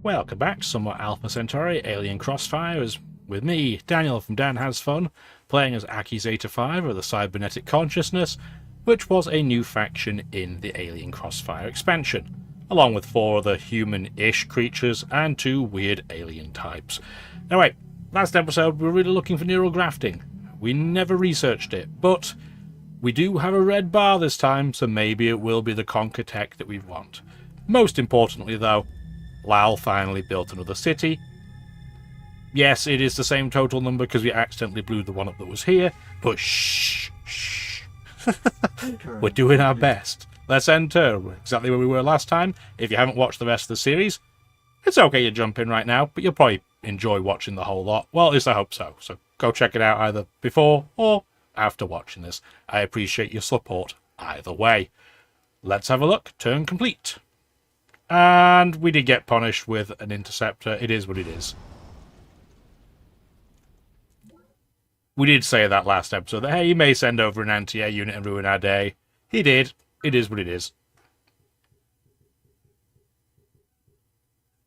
Welcome back to somewhat Alpha Centauri, Alien Crossfire, is with me, Daniel from Dan Has Fun, playing as Aki Zeta-5 of the Cybernetic Consciousness, which was a new faction in the Alien Crossfire expansion, along with 4 other human-ish creatures and 2 weird alien types. Anyway, last episode we were really looking for neural grafting. We never researched it, but we do have a red bar this time, so maybe it will be the Conquer tech that we want. Most importantly though, Lal finally built another city. Yes, it is the same total number because we accidentally blew the one up that was here, but shh. We're doing our best. Let's enter exactly where we were last time. If you haven't watched the rest of the series, it's okay to jump in right now, but you'll probably enjoy watching the whole lot. Well, at least I hope so. So go check it out either before or after watching this. I appreciate your support either way. Let's have a look. Turn complete. And we did get punished with an interceptor. It is what it is. We did say that last episode that, hey, he may send over an anti-air unit and ruin our day. He did. It is what it is.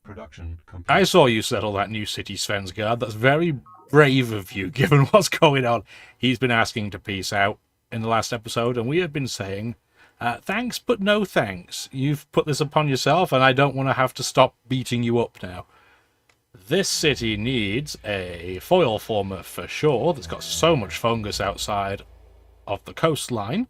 Production complete. I saw you settle that new city, Svensgaard. That's very brave of you, given what's going on. He's been asking to peace out in the last episode, and we have been saying, thanks, but no thanks. You've put this upon yourself, and I don't want to have to stop beating you up now. This city needs a foil former for sure. That's got so much fungus outside of the coastline.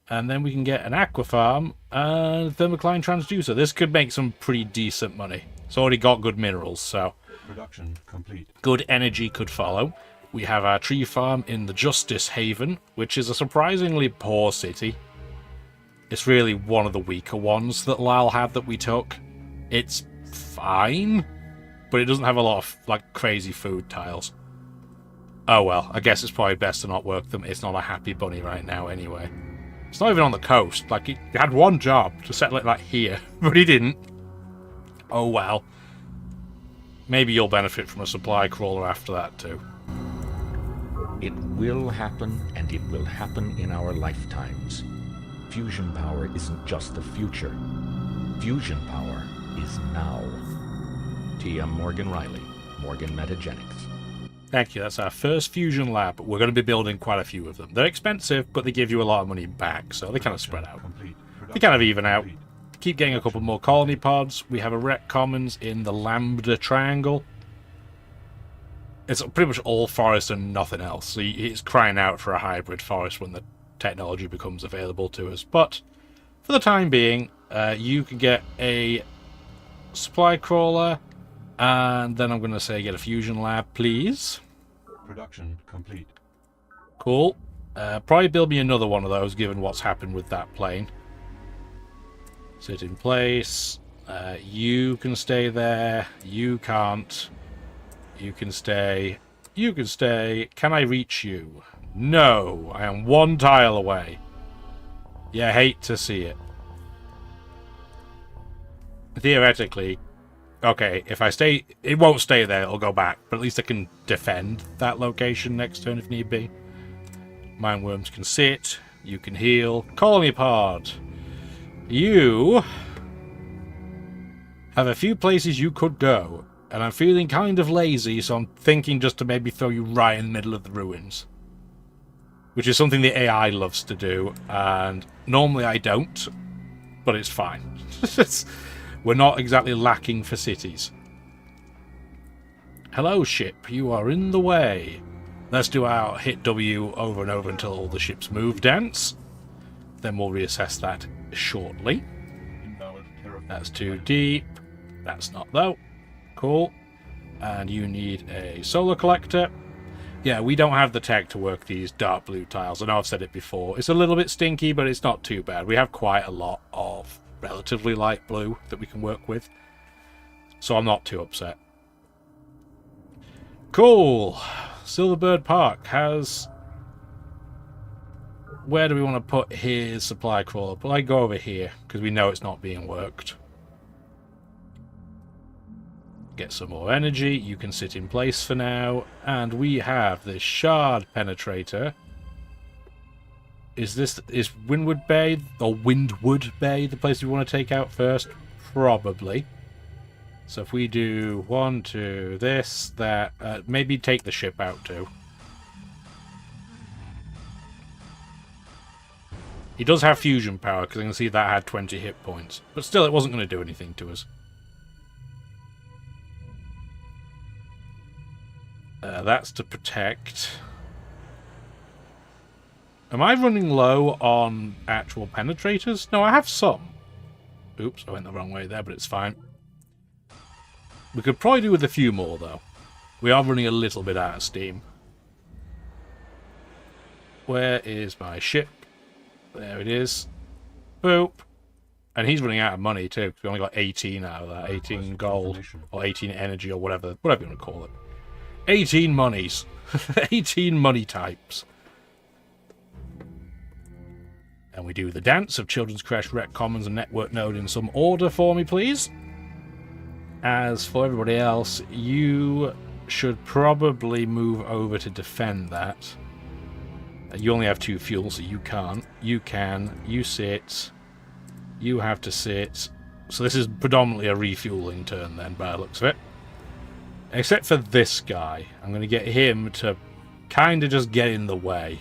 And then we can get an aqua farm and thermocline transducer. This could make some pretty decent money. It's already got good minerals, so Production complete. good energy could follow. We have our tree farm in the Justice Haven, which is a surprisingly poor city. It's really one of the weaker ones that Lyle had that we took. It's fine, but it doesn't have a lot of like crazy food tiles. Oh well, I guess it's probably best to not work them. It's not a happy bunny right now anyway. It's not even on the coast. Like, he had one job to settle it like here, but he didn't. Oh well. Maybe you'll benefit from a supply crawler after that too. It will happen, and it will happen in our lifetimes. Fusion power isn't just the future. Fusion power is now. T.M. Morgan Riley, Morgan Metagenics. Thank you, that's our first fusion lab. We're going to be building quite a few of them. They're expensive, but they give you a lot of money back, so they kind of spread out. They kind of even out. Keep getting a couple more colony pods. We have a Rec Commons in the Lambda Triangle. It's pretty much all forest and nothing else, so it's crying out for a hybrid forest when the technology becomes available to us. But for the time being, you can get a supply crawler, and then I'm going to say get a fusion lab, please. Production complete. Cool. Probably build me another one of those, given what's happened with that plane. Sit in place. You can stay there. You can't. You can stay. You can stay. Can I reach you? No. I am 1 tile away. Yeah, hate to see it. Theoretically, okay, if I stay, it won't stay there, it'll go back, but at least I can defend that location next turn if need be. Mine worms can sit, you can heal. Colony pod, you have a few places you could go, and I'm feeling kind of lazy, so I'm thinking just to maybe throw you right in the middle of the ruins. Which is something the AI loves to do, and normally I don't, but it's fine. We're not exactly lacking for cities. Hello, ship. You are in the way. Let's do our hit W over and over until all the ships move dance. Then we'll reassess that shortly. That's too deep. That's not, though. Cool. And you need a solar collector. Yeah, we don't have the tech to work these dark blue tiles. I know I've said it before. It's a little bit stinky, but it's not too bad. We have quite a lot of relatively light blue that we can work with, so I'm not too upset. Cool. Silverbird Park has... Where do we want to put his supply crawler? But I go over here because we know it's not being worked. Get some more energy. You can sit in place for now, and we have this shard penetrator. Is Windward Bay or Windward Bay the place we want to take out first? Probably. So if we do 1, 2, this, that, maybe take the ship out too. He does have fusion power, because I can see that had 20 hit points. But still, it wasn't going to do anything to us. That's to protect. Am I running low on actual penetrators? No, I have some. Oops, I went the wrong way there, but it's fine. We could probably do with a few more, though. We are running a little bit out of steam. Where is my ship? There it is. Boop. And he's running out of money, too, because we only got 18 out of that. 18 gold, or 18 energy, or whatever you want to call it. 18 monies. 18 money types. And we do the dance of Children's Crash, Rec Commons, and Network Node in some order for me, please. As for everybody else, you should probably move over to defend that. You only have 2 fuels, so you can't. You can. You sit. You have to sit. So this is predominantly a refueling turn then, by the looks of it. Except for this guy. I'm going to get him to kind of just get in the way.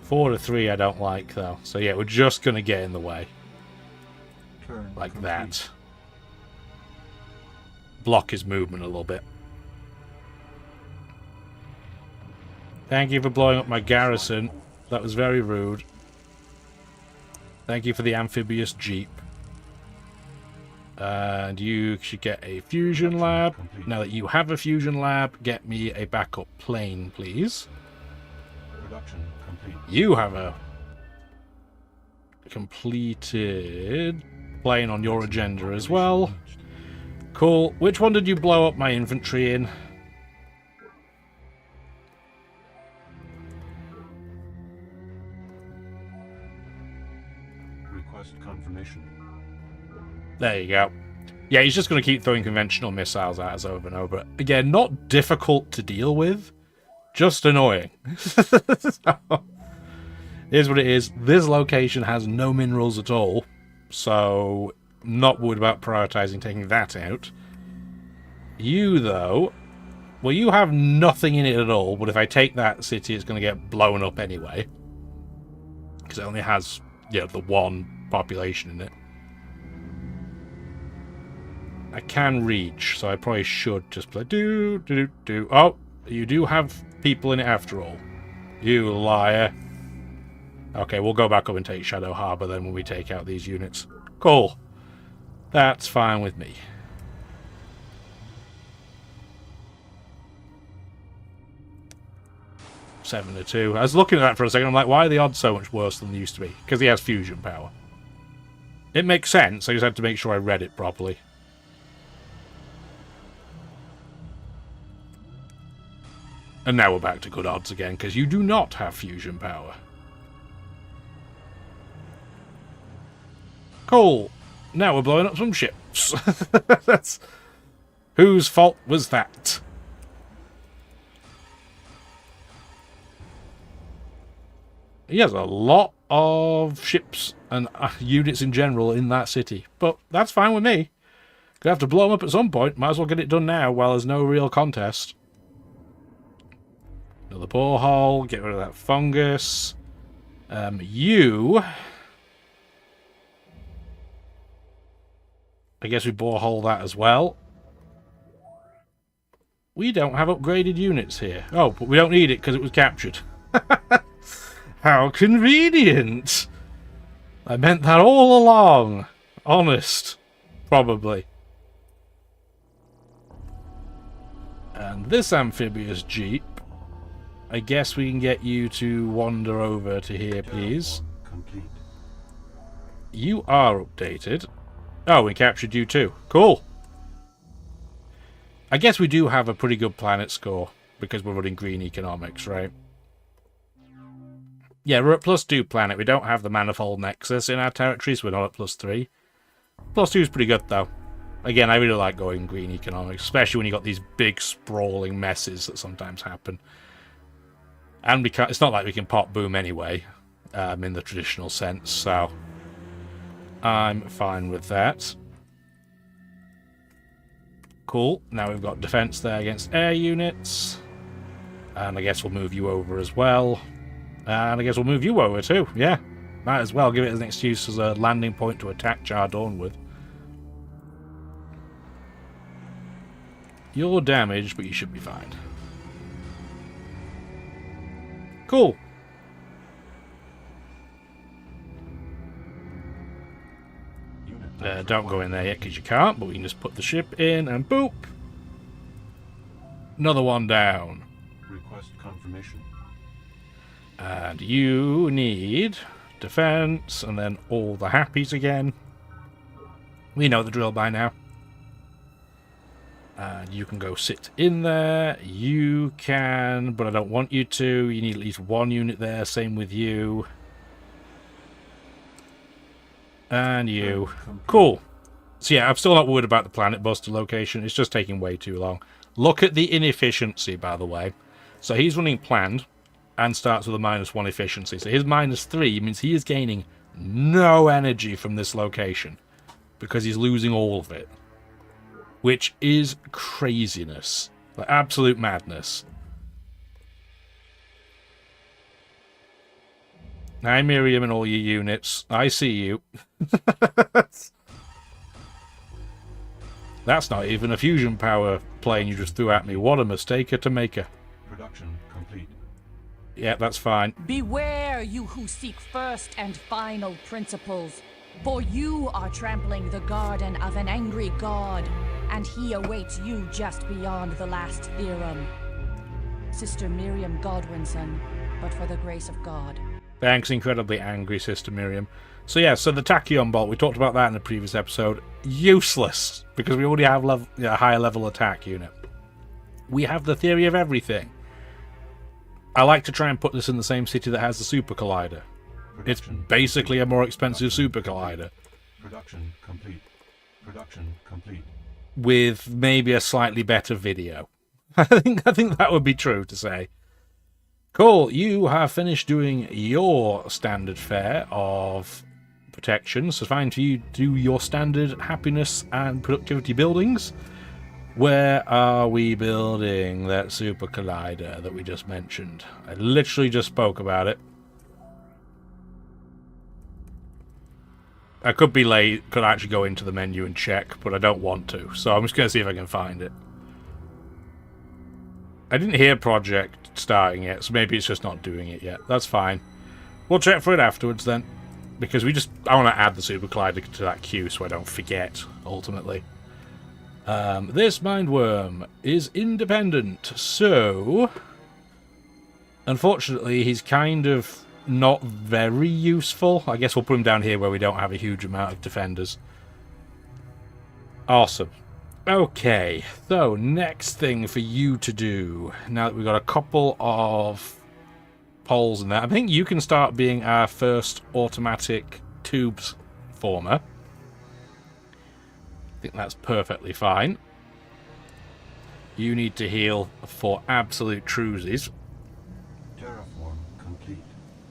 4 to 3 I don't like, though. So yeah, we're just going to get in the way. Turn Like complete. that. Block his movement a little bit. Thank you for blowing up my garrison. That was very rude. Thank you for the amphibious jeep. And you should get a fusion lab. Now that you have a fusion lab, get me a backup plane, please. Production complete. You have a completed plane on your agenda as well. Cool. Which one did you blow up my infantry in? Request confirmation. There you go. Yeah, he's just going to keep throwing conventional missiles at us over and over. Again, not difficult to deal with, just annoying. So, here's what it is. This location has no minerals at all, so not worried about prioritizing taking that out. You, though, well, you have nothing in it at all, but if I take that city, it's going to get blown up anyway. Because it only has, you know, the 1 population in it. I can reach, so I probably should just play do. Oh, you do have people in it after all. You liar. Okay, we'll go back up and take Shadow Harbor then when we take out these units. Cool. That's fine with me. Seven to 2. I was looking at that for a second. I'm like, why are the odds so much worse than they used to be? Because he has fusion power. It makes sense. I just had to make sure I read it properly. And now we're back to good odds again, because you do not have fusion power. Cool. Now we're blowing up some ships. That's... Whose fault was that? He has a lot of ships and units in general in that city. But that's fine with me. Gonna have to blow them up at some point. Might as well get it done now while there's no real contest. Another borehole. Get rid of that fungus. You... I guess we borehole that as well. We don't have upgraded units here. Oh, but we don't need it because it was captured. How convenient! I meant that all along. Honest. Probably. And this amphibious jeep, I guess we can get you to wander over to here, please. Complete. You are updated. Oh, we captured you too. Cool. I guess we do have a pretty good planet score because we're running green economics, right? Yeah, we're at +2 planet. We don't have the manifold nexus in our territories. So we're not at +3. +2 is pretty good, though. Again, I really like going green economics, especially when you got these big sprawling messes that sometimes happen. And we can't, it's not like we can pop boom anyway, in the traditional sense, so... I'm fine with that. Cool. Now we've got defense there against air units. And I guess we'll move you over as well. And I guess we'll move you over too. Yeah. Might as well give it as an excuse as a landing point to attack Chardon with. You're damaged, but you should be fine. Cool. Don't go in there yet because you can't, but we can just put the ship in and boop. Another one down. Request confirmation. And you need defense and then all the happies again. We know the drill by now. And you can go sit in there. You can, but I don't want you to. You need at least one unit there. Same with you. And you. Cool. So yeah, I'm still not worried about the Planet Buster location. It's just taking way too long. Look at the inefficiency, by the way. So he's running planned and starts with a -1 efficiency. So his -3 means he is gaining no energy from this location because he's losing all of it. Which is craziness. Like absolute madness. Hi, Miriam and all your units. I see you. That's not even a fusion power plane you just threw at me. What a mistake to make her. Production complete. Yeah, that's fine. Beware, you who seek first and final principles, for you are trampling the garden of an angry god, and he awaits you just beyond the last theorem. Sister Miriam Godwinson, but for the grace of God. Thanks, incredibly angry Sister Miriam. So yeah, so the Tachyon Bolt, we talked about that in the previous episode. Useless, because we already have a higher level attack unit. We have the theory of everything. I like to try and put this in the same city that has the Super Collider. It's basically a more expensive Super Collider. Production complete. Production complete. With maybe a slightly better video. I think that would be true to say. Cool, you have finished doing your standard fare of protection, so it's fine for you to do your standard happiness and productivity buildings. Where are we building that Super Collider that we just mentioned? I literally just spoke about it. I could be late, could actually go into the menu and check, but I don't want to, so I'm just going to see if I can find it. I didn't hear project starting yet, so maybe it's just not doing it yet. That's fine. We'll check for it afterwards then, because I want to add the Super Collider to that queue so I don't forget, ultimately. This Mindworm is independent, so unfortunately he's kind of not very useful. I guess we'll put him down here where we don't have a huge amount of defenders. Awesome. Okay, so next thing for you to do, now that we've got a couple of poles in there, I think you can start being our first automatic tubes former. I think that's perfectly fine. You need to heal for absolute truesies. Terraform complete.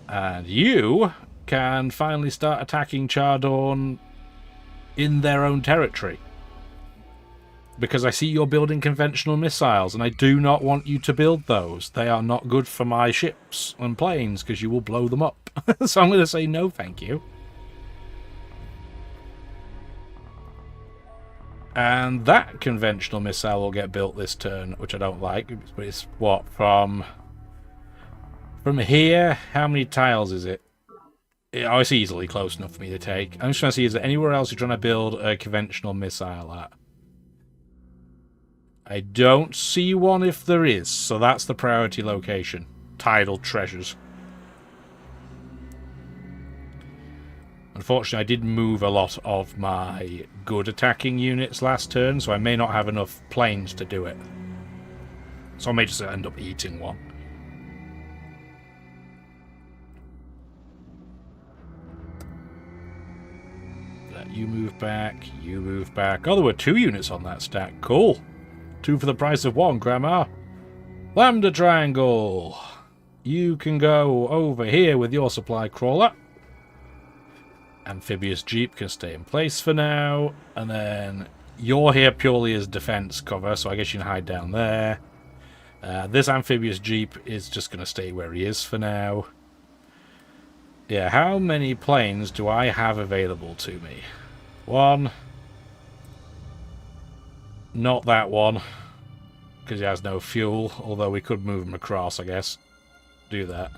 And you can finally start attacking Chardon in their own territory. Because I see you're building conventional missiles, and I do not want you to build those. They are not good for my ships and planes, because you will blow them up. So I'm going to say no, thank you. And that conventional missile will get built this turn, which I don't like. But it's what, from here? How many tiles is it? Oh, it's easily close enough for me to take. I'm just trying to see, is there anywhere else you're trying to build a conventional missile at? I don't see one if there is, so that's the priority location. Tidal treasures. Unfortunately, I did move a lot of my good attacking units last turn, so I may not have enough planes to do it. So I may just end up eating one. You move back, you move back. Oh, there were 2 units on that stack. Cool. 2 for the price of 1, Grandma. Lambda Triangle. You can go over here with your supply crawler. Amphibious Jeep can stay in place for now. And then you're here purely as defense cover, so I guess you can hide down there. This Amphibious Jeep is just going to stay where he is for now. Yeah, how many planes do I have available to me? One. Not that one, because he has no fuel, although we could move him across, I guess. Do that.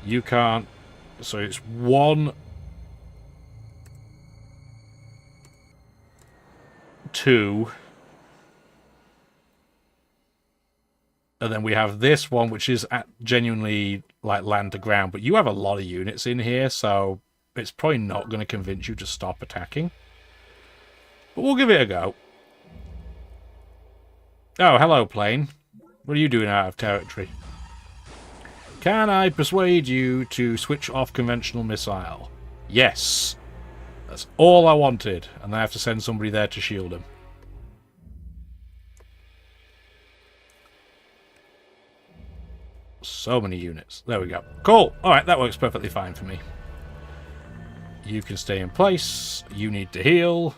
You can't. So it's 1, 2. And then we have this one, which is genuinely like land to ground. But you have a lot of units in here, so it's probably not going to convince you to stop attacking. But we'll give it a go. Oh, hello, plane. What are you doing out of territory? Can I persuade you to switch off conventional missile? Yes. That's all I wanted. And I have to send somebody there to shield him. So many units. There we go. Cool. Alright, that works perfectly fine for me. You can stay in place. You need to heal.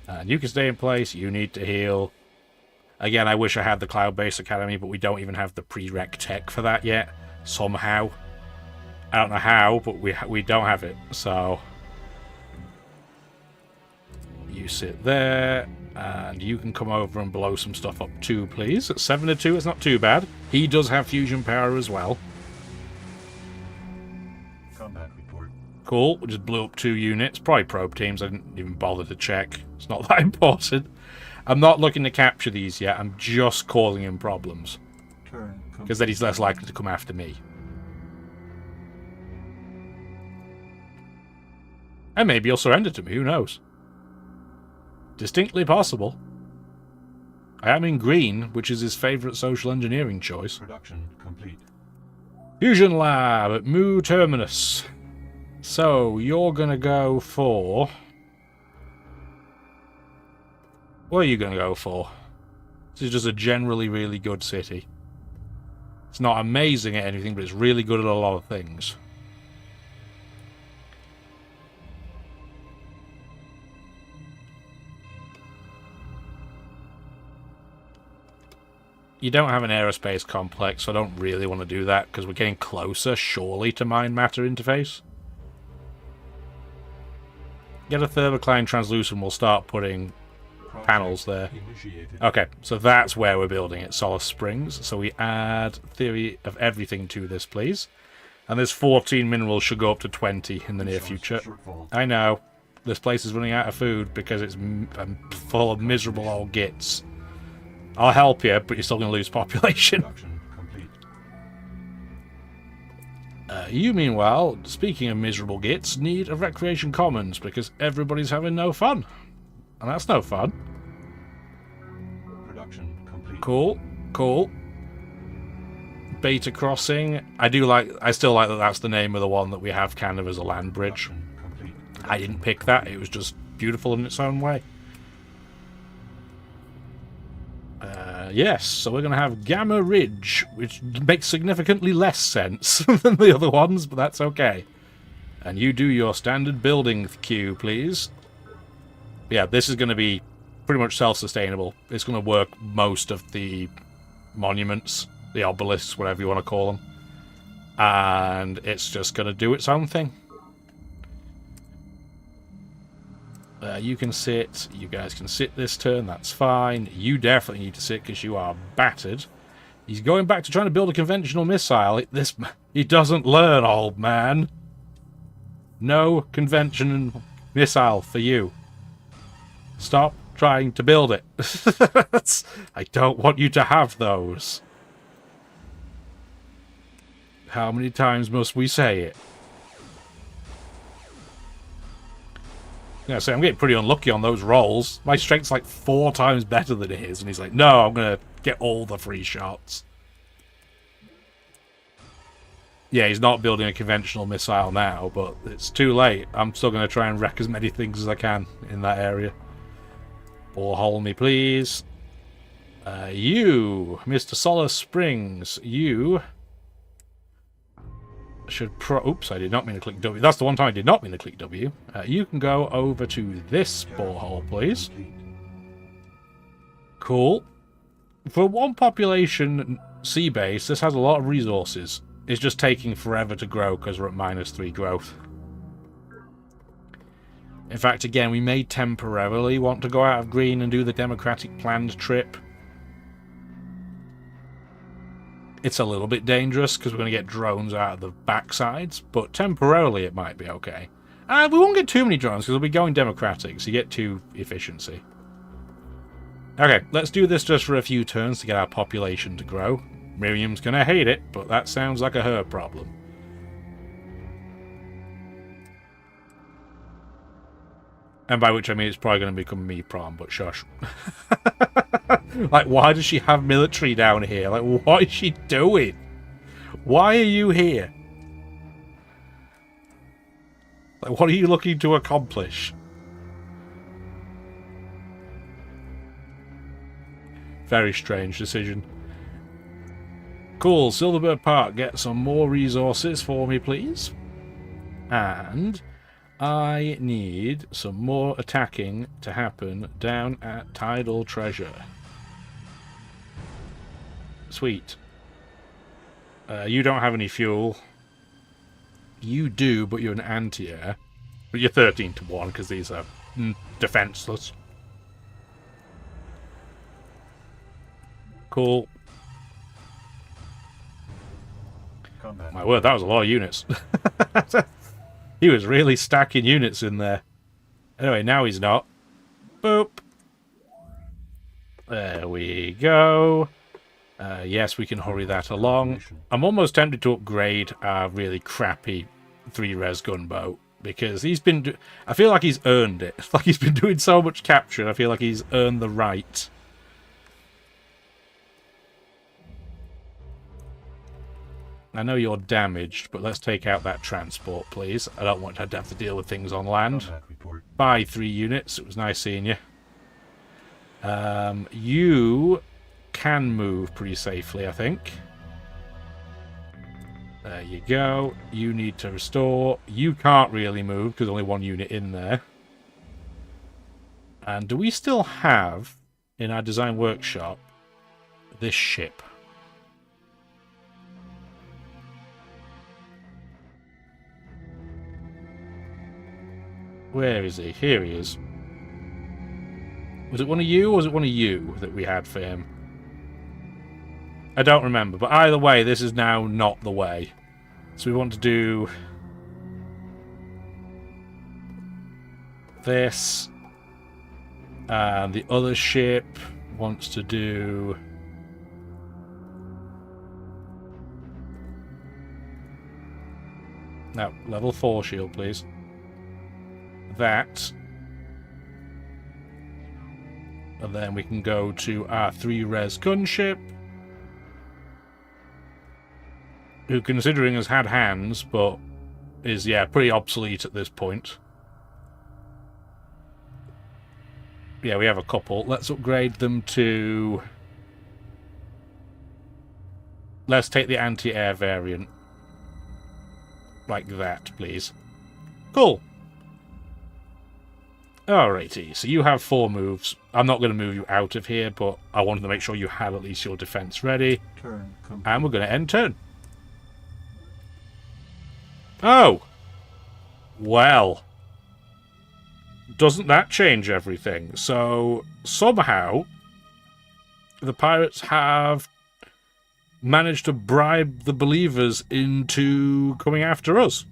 And you can stay in place. You need to heal. Again, I wish I had the Cloud-Based Academy, but we don't even have the prereq tech for that yet. Somehow. I don't know how, but we don't have it. So you sit there. And you can come over and blow some stuff up too, please. At 7-2, it's not too bad. He does have fusion power as well. Combat report. Cool. We just blew up 2 units. Probably probe teams. I didn't even bother to check. It's not that important. I'm not looking to capture these yet. I'm just causing him problems. Turn Because then he's less likely to come after me. And maybe he'll surrender to me. Who knows? Distinctly possible. I am in green, which is his favourite social engineering choice. Production complete. Fusion Lab at Mu Terminus. So, you're gonna go for... What are you gonna go for? This is just a generally really good city. It's not amazing at anything, but it's really good at a lot of things. You don't have an aerospace complex, so I don't really want to do that, because we're getting closer, surely, to mind-matter interface. Get a thermocline translucent, we'll start putting panels there. Initiated. Okay, so that's where we're building it, Solace Springs. So we add theory of everything to this, please. And this 14 minerals should go up to 20 in the near future. Shortfall. I know. This place is running out of food because it's full of miserable old gits. I'll help you, but you're still going to lose population. Production complete. You, meanwhile, speaking of miserable gits, need a recreation commons because everybody's having no fun. And that's no fun. Production complete. Cool, cool. Beta crossing. I still like that that's the name of the one that we have kind of as a land bridge. Production complete. I didn't pick that, it was just beautiful in its own way. Yes, so we're going to have Gamma Ridge, which makes significantly less sense than the other ones, but that's okay. And you do your standard building queue, please. Yeah, this is going to be pretty much self-sustainable. It's going to work most of the monuments, the obelisks, whatever you want to call them. And it's just going to do its own thing. You can sit. You guys can sit this turn. That's fine. You definitely need to sit because you are battered. He's going back to trying to build a conventional missile. He doesn't learn, old man. No conventional missile for you. Stop trying to build it. I don't want you to have those. How many times must we say it? Yeah, so I'm getting pretty unlucky on those rolls. My strength's like 4 times better than his, and he's like, no, I'm going to get all the free shots. Yeah, he's not building a conventional missile now, but it's too late. I'm still going to try and wreck as many things as I can in that area. Borehole me, please. You, Mr. Solace Springs, you Oops, I did not mean to click W. That's the one time I did not mean to click W. You can go over to this borehole, please. Complete. Cool. For one population sea base, this has a lot of resources. It's just taking forever to grow because we're at -3 growth. In fact, again, we may temporarily want to go out of green and do the democratic planned trip. It's a little bit dangerous because we're going to get drones out of the backsides, but temporarily it might be okay. And we won't get too many drones because we'll be going democratic, so you get 2 efficiency. Okay, let's do this just for a few turns to get our population to grow. Miriam's going to hate it, but that sounds like a her problem. And by which I mean it's probably going to become me prom, but shush. Like, why does she have military down here? Like, what is she doing? Why are you here? Like, what are you looking to accomplish? Very strange decision. Cool, Silverbird Park, get some more resources for me, please. And I need some more attacking to happen down at Tidal Treasure. Sweet. You don't have any fuel. You do, but you're an anti-air. But you're 13 to 1 because these are defenseless. Cool. Combat. My word, that was a lot of units. He was really stacking units in there. Anyway, now he's not. Boop. There we go. Yes, we can hurry that along. I'm almost tempted to upgrade our really crappy 3-res gunboat. Because he's been... I feel like he's earned it. Like he's been doing so much capture, and I feel like he's earned the right. I know you're damaged, but let's take out that transport, please. I don't want to have to deal with things on land. Combat report. Bye, 3 units. It was nice seeing you. You can move pretty safely, I think. There you go. You need to restore. You can't really move because only 1 unit in there. And do we still have, in our design workshop, this ship? Where is he? Here he is. Was it one of you, or was it one of you that we had for him? I don't remember, but either way, this is now not the way. So we want to do this. And the other ship wants to do... No, level 4 shield, please. That. And then we can go to our 3-res gunship. Who, considering has had hands, but is, yeah, pretty obsolete at this point. Yeah, we have a couple. Let's upgrade them to... Let's take the anti-air variant. Like that, please. Cool. Alrighty, so you have 4 moves. I'm not going to move you out of here, but I wanted to make sure you had at least your defense ready. Turn complete. And we're going to end turn. Oh! Well. Doesn't that change everything? So, somehow, the pirates have managed to bribe the believers into coming after us.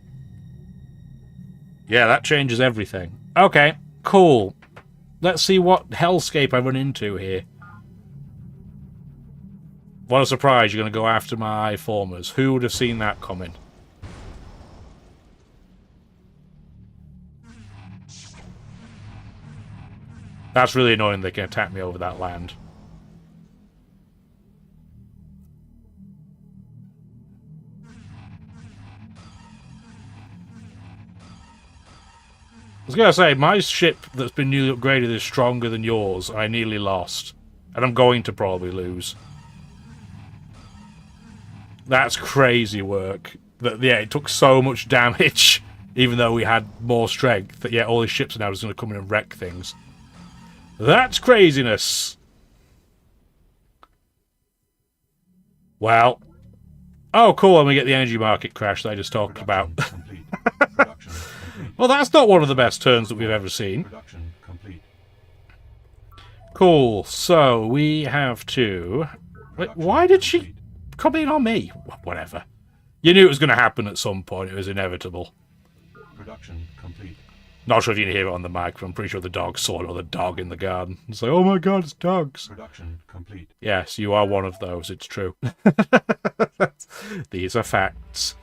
Yeah, that changes everything. Okay. Cool. Let's see what hellscape I run into here. What a surprise, you're going to go after my formers. Who would have seen that coming? That's really annoying they can attack me over that land. I was going to say, my ship that's been newly upgraded is stronger than yours. I nearly lost. And I'm going to probably lose. That's crazy work. That, yeah, it took so much damage, even though we had more strength, that, yeah, all his ships are now just going to come in and wreck things. That's craziness! Well. Oh, cool, and we get the energy market crash that I just talked about. Complete. Production complete. Well, that's not one of the best turns that we've ever seen. Production complete. Cool, so we have to... Wait, why did she come in on me? Whatever. You knew it was going to happen at some point. It was inevitable. Production complete. Not sure if you can hear it on the mic, but I'm pretty sure the dog saw another dog in the garden. It's like, oh my god, it's dogs. Production complete. Yes, you are one of those. It's true. These are facts.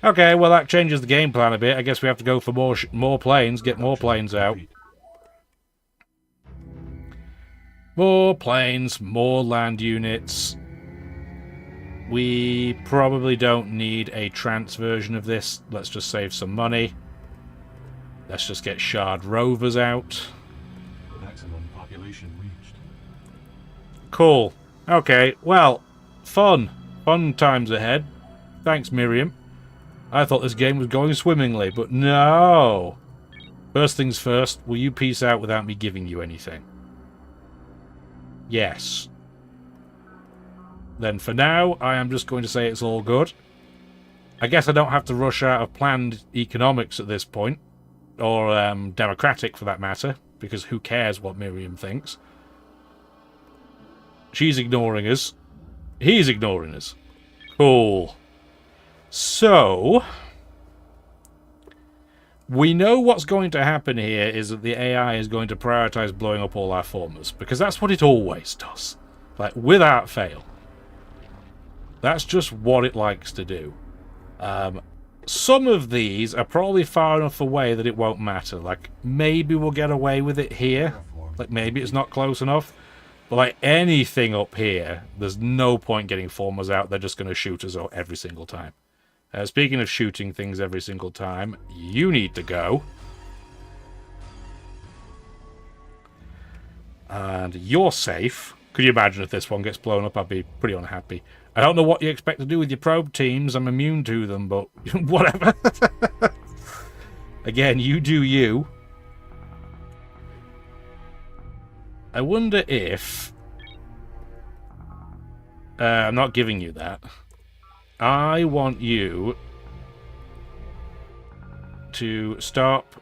Okay, well that changes the game plan a bit. I guess we have to go for more planes, get more planes out. Complete. More planes, more land units. We probably don't need a trans version of this. Let's just save some money. Let's just get Shard rovers out. Maximum population reached. Cool. Okay, well, fun. Fun times ahead. Thanks, Miriam. I thought this game was going swimmingly, but no! First things first, will you peace out without me giving you anything? Yes. Then for now, I am just going to say it's all good. I guess I don't have to rush out of planned economics at this point. Or democratic, for that matter. Because who cares what Miriam thinks. She's ignoring us. He's ignoring us. Cool. So... we know what's going to happen here is that the AI is going to prioritize blowing up all our formers. Because that's what it always does. Like, without fail. That's just what it likes to do. Some of these are probably far enough away that it won't matter. Like, maybe we'll get away with it here. Like, maybe it's not close enough. But, like, anything up here, there's no point getting formers out. They're just going to shoot us every single time. Speaking of shooting things every single time, you need to go. And you're safe. Could you imagine if this one gets blown up? I'd be pretty unhappy. I don't know what you expect to do with your probe teams. I'm immune to them, but whatever. Again, you do you. I wonder if... I'm not giving you that. I want you to stop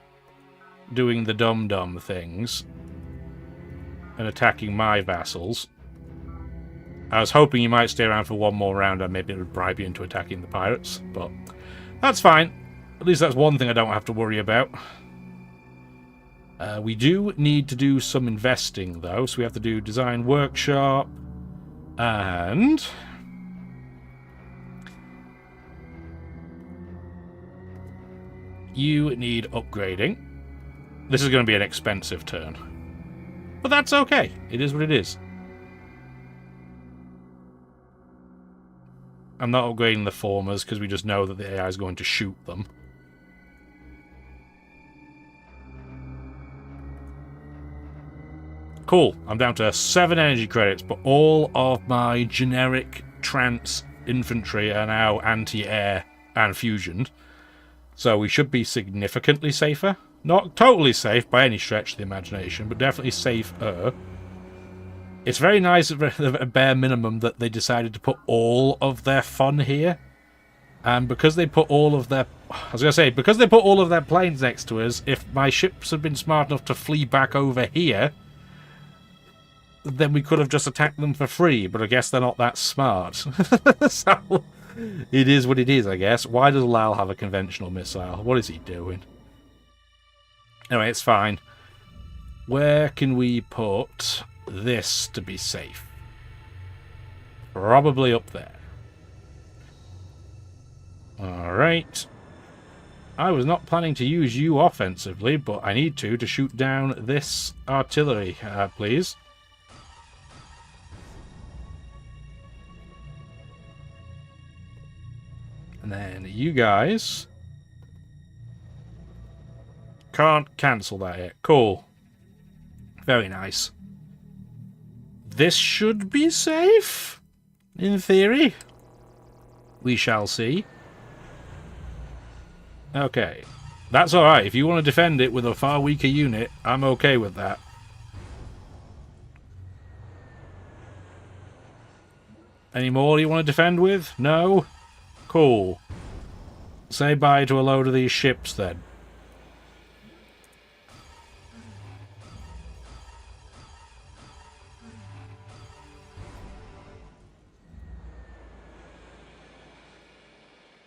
doing the dum-dum things and attacking my vassals. I was hoping you might stay around for one more round and maybe it would bribe you into attacking the pirates, but that's fine. At least that's one thing I don't have to worry about. We do need to do some investing, though, so we have to do design workshop and... you need upgrading. This is going to be an expensive turn. But that's okay. It is what it is. I'm not upgrading the formers because we just know that the AI is going to shoot them. Cool. I'm down to 7 energy credits, but all of my generic trance infantry are now anti-air and fusioned. So we should be significantly safer. Not totally safe by any stretch of the imagination, but definitely safer. It's very nice at a bare minimum that they decided to put all of their fun here. And because they put all of their... I was going to say, because they put all of their planes next to us, if my ships had been smart enough to flee back over here, then we could have just attacked them for free, but I guess they're not that smart. So... it is what it is, I guess. Why does Lal have a conventional missile? What is he doing? Anyway, it's fine. Where can we put this to be safe? Probably up there. Alright. I was not planning to use you offensively, but I need to shoot down this artillery, please. And then you guys can't cancel that yet. Cool. Very nice. This should be safe, in theory. We shall see. Okay. That's alright. If you want to defend it with a far weaker unit, I'm okay with that. Any more you want to defend with? No? Cool. Say bye to a load of these ships, then.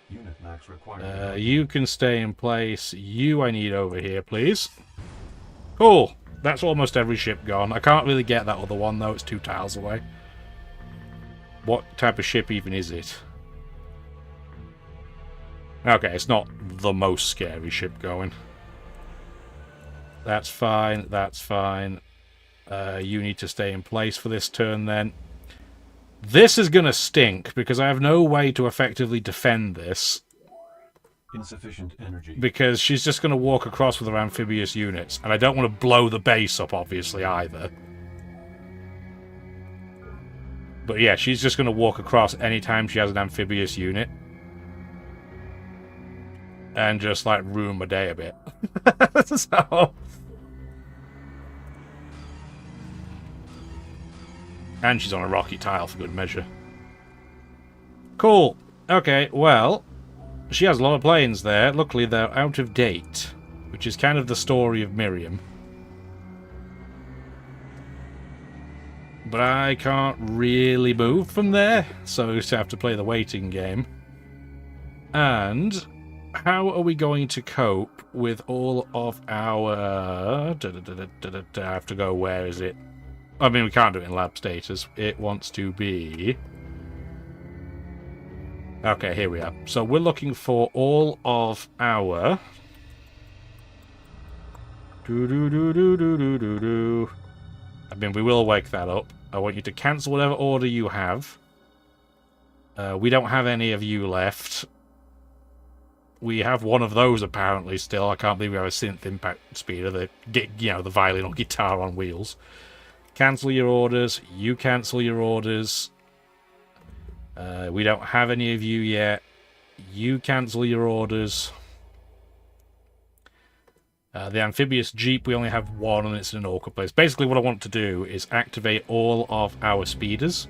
Unit max required. You can stay in place. You I need over here, please. Cool. That's almost every ship gone. I can't really get that other one, though. It's 2 tiles away. What type of ship even is it? Okay, it's not the most scary ship going. That's fine. That's fine. You need to stay in place for this turn, then. This is going to stink, because I have no way to effectively defend this. Insufficient energy. Because she's just going to walk across with her amphibious units. And I don't want to blow the base up, obviously, either. But yeah, she's just going to walk across anytime she has an amphibious unit. And just, like, ruin my day a bit. So... And she's on a rocky tile for good measure. Cool. Okay, well... She has a lot of planes there. Luckily, they're out of date. Which is kind of the story of Miriam. But I can't really move from there. So we just have to play the waiting game. And... How are we going to cope with all of our... I have to go, where is it? I mean, we can't do it in lab status. It wants to be... Okay, here we are. So we're looking for all of our... I mean, we will wake that up. I want you to cancel whatever order you have. We don't have any of you left. We have one of those, apparently, still. I can't believe we have a synth impact speeder. The violin or guitar on wheels. Cancel your orders. You cancel your orders. We don't have any of you yet. You cancel your orders. The amphibious jeep, we only have one, and it's in an awkward place. Basically, what I want to do is activate all of our speeders.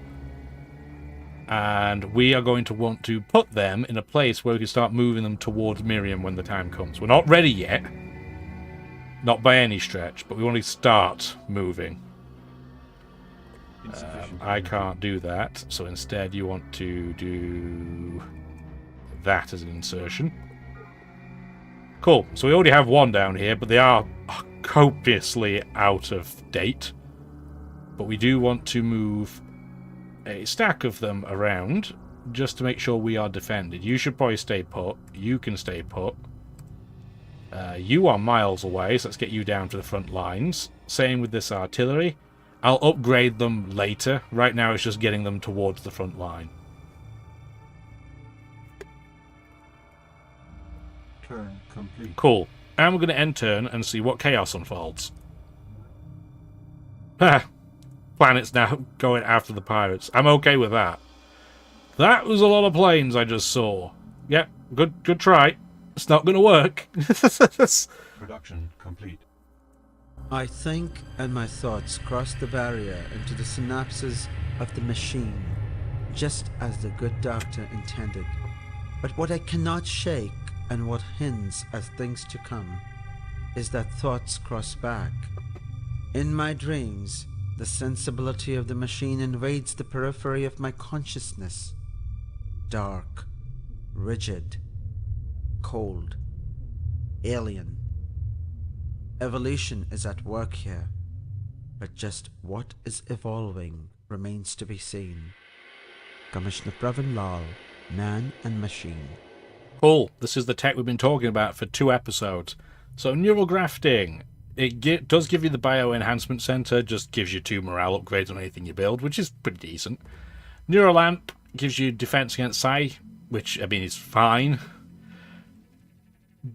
And we are going to want to put them in a place where we can start moving them towards Miriam when the time comes. We're not ready yet. Not by any stretch, but we want to start moving. I can't do that, so instead you want to do that as an insertion. Cool, so we already have one down here, but they are copiously out of date. But we do want to move a stack of them around, just to make sure we are defended. You should probably stay put. You can stay put. You are miles away, so let's get you down to the front lines. Same with this artillery. I'll upgrade them later. Right now it's just getting them towards the front line. Turn complete. Cool. And we're going to end turn and see what chaos unfolds. Ha! Planet's now going after the pirates. I'm okay with that. That was a lot of planes I just saw. Yep, good try. It's not going to work. Production complete. I think, and my thoughts cross the barrier into the synapses of the machine, just as the good doctor intended. But what I cannot shake, and what hints at things to come, is that thoughts cross back. In my dreams, the sensibility of the machine invades the periphery of my consciousness. Dark, rigid, cold, alien. Evolution is at work here, but just what is evolving remains to be seen. Commissioner Pravin Lal, Man and Machine. Cool. This is the tech we've been talking about for 2 episodes. So neural grafting. It does give you the Bio-Enhancement Center, just gives you 2 morale upgrades on anything you build, which is pretty decent. Neural Lamp gives you defense against Psi, which, I mean, is fine.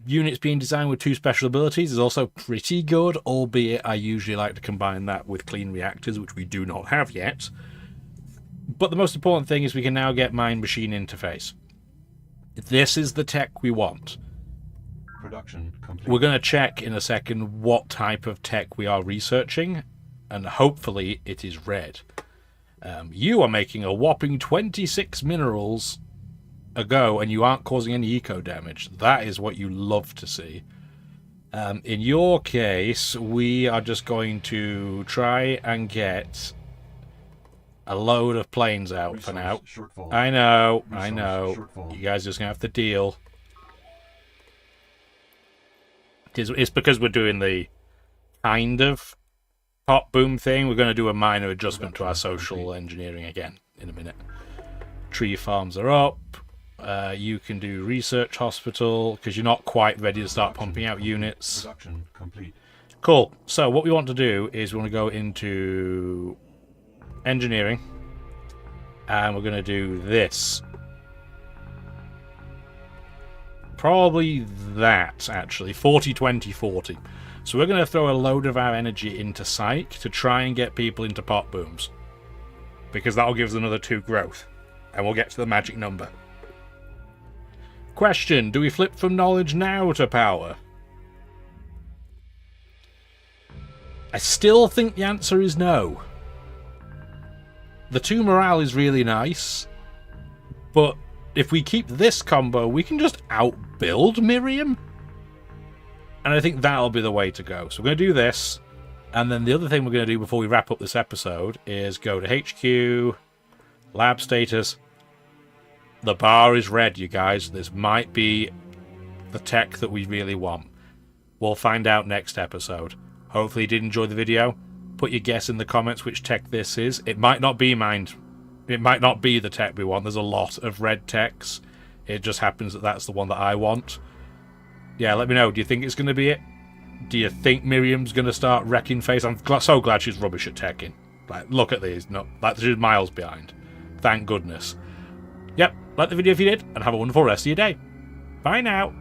Units being designed with 2 special abilities is also pretty good, albeit I usually like to combine that with clean reactors, which we do not have yet. But the most important thing is we can now get mind-machine interface. This is the tech we want. Production complete. We're going to check in a second what type of tech we are researching, and hopefully it is red. You are making a whopping 26 minerals a go, and you aren't causing any eco damage. That is what you love to see. In your case, we are just going to try and get a load of planes out for now. Shortfall. I know. Shortfall. You guys are just going to have to deal. It's because we're doing the kind of pop boom thing. We're going to do a minor adjustment to our social engineering again in a minute. Tree farms are up. You can do research hospital because you're not quite ready to start pumping out units. Production complete. Cool. So what we want to do is we want to go into engineering, and we're going to do this. Probably that, actually. 40, 20, 40. So we're going to throw a load of our energy into psych to try and get people into pop booms, because that'll give us another 2 growth, and we'll get to the magic number. Question: do we flip from knowledge now to power? I still think the answer is no. The 2 morale is really nice, but if we keep this combo, we can just outbuild Miriam. And I think that'll be the way to go. So we're going to do this, and then the other thing we're going to do before we wrap up this episode is go to HQ, lab status. The bar is red, you guys. This might be the tech that we really want. We'll find out next episode. Hopefully you did enjoy the video. Put your guess in the comments which tech this is. It might not be mine. It might not be the tech we want. There's a lot of red techs. It just happens that that's the one that I want. Yeah, let me know. Do you think it's going to be it? Do you think Miriam's going to start wrecking face? I'm so glad she's rubbish at teching. Like, look at these. No, like, she's miles behind. Thank goodness. Yep, like the video if you did, and have a wonderful rest of your day. Bye now.